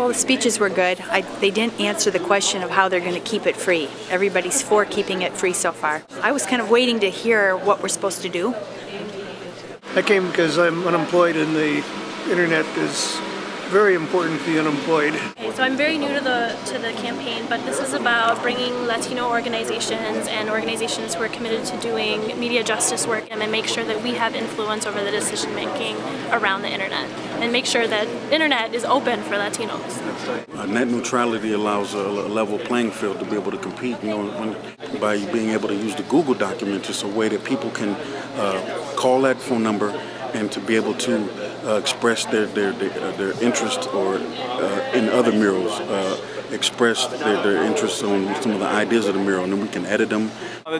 the speeches were good. They didn't answer the question of how they're going to keep it free. Everybody's for keeping it free so far. I was kind of waiting to hear what we're supposed to do. I came because I'm unemployed and the internet is very important to the unemployed. Okay, so I'm very new to the campaign, but this is about bringing Latino organizations and organizations who are committed to doing media justice work and make sure that we have influence over the decision making around the internet and make sure that internet is open for Latinos. Net neutrality allows a level playing field to be able to compete. By being able to use the Google document, it's a way that people can call that phone number and to be able to express their interest or in other murals, express their interest on some of the ideas of the mural, and then we can edit them.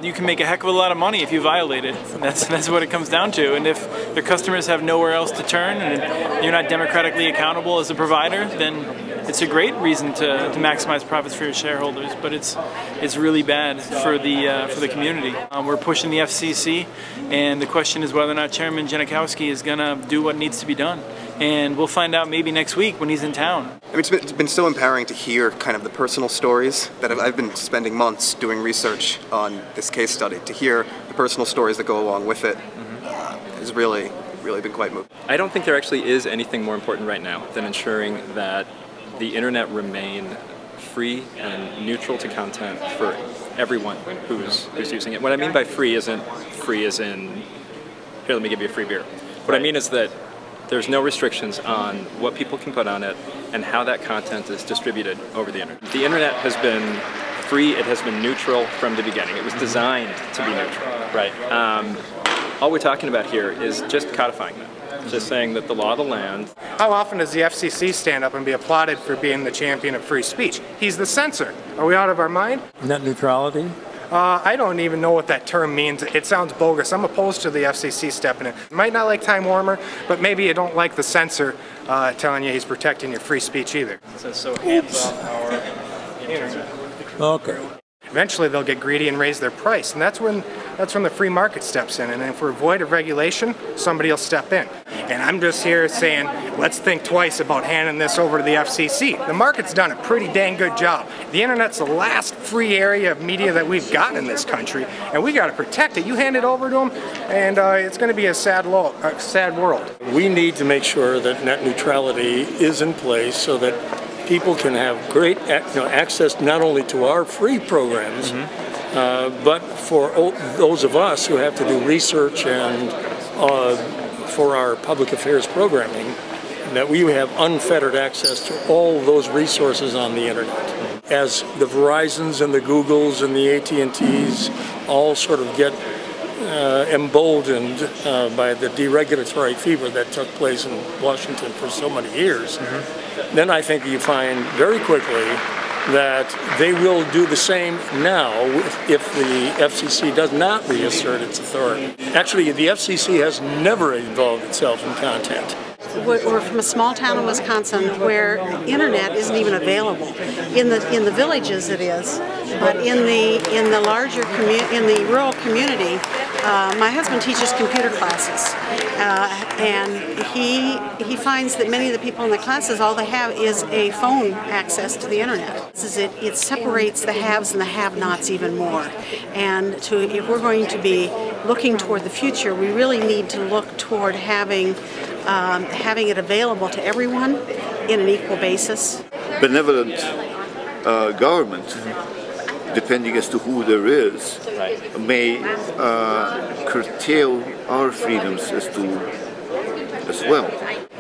You can make a heck of a lot of money if you violate it. That's what it comes down to. And if the customers have nowhere else to turn and you're not democratically accountable as a provider, then it's a great reason to maximize profits for your shareholders. But it's really bad for the community. We're pushing the FCC, and the question is whether or not Chairman Janikowski is going to do what needs to be done. And we'll find out maybe next week when he's in town. I mean, it's been so empowering to hear kind of the personal stories that I've been spending months doing research on this case study. To hear the personal stories that go along with it has really been quite moving. I don't think there actually is anything more important right now than ensuring that the internet remain free and neutral to content for everyone who's using it. What I mean by free isn't free as in, here, let me give you a free beer. What I mean is that there's no restrictions on what people can put on it and how that content is distributed over the internet. The internet has been free, it has been neutral from the beginning. It was designed to be neutral. Right. All we're talking about here is just codifying that. Just saying that the law of the land. How often does the FCC stand up and be applauded for being the champion of free speech? He's the censor. Are we out of our mind? Net neutrality? I don't even know what that term means. It sounds bogus. I'm opposed to the FCC stepping in. You might not like Time Warner, but maybe you don't like the censor telling you he's protecting your free speech either. So hands off our internet. Okay. Eventually they'll get greedy and raise their price, and that's when the free market steps in. And if we're void of regulation, somebody will step in. And I'm just here saying, let's think twice about handing this over to the FCC. The market's done a pretty dang good job. The internet's the last free area of media that we've got in this country, and we got to protect it. You hand it over to them, and it's going to be a sad world. We need to make sure that net neutrality is in place so that people can have great access not only to our free programs, but for those of us who have to do research and for our public affairs programming, that we have unfettered access to all those resources on the internet. As the Verizons and the Googles and the AT&Ts all sort of get emboldened by the deregulatory fever that took place in Washington for so many years, then I think you find very quickly that they will do the same now if the FCC does not reassert its authority. Actually, the FCC has never involved itself in content. We're from a small town in Wisconsin where internet isn't even available. In the villages it is, but in the larger in the rural community, my husband teaches computer classes, and he finds that many of the people in the classes, all they have is a phone access to the internet. It separates the haves and the have-nots even more. And if we're going to be looking toward the future, we really need to look toward having it available to everyone in an equal basis. Benevolent government, depending as to who there is, may curtail our freedoms as well.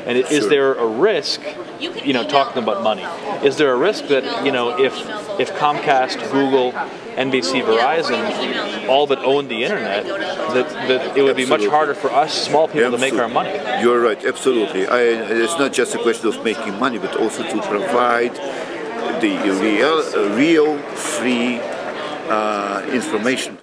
And is there a risk, talking about money, is there a risk that, if Comcast, Google, NBC, Verizon all but owned the internet, that it would be much harder for us small people to make our money? You're right, absolutely. It's not just a question of making money, but also to provide the real free information.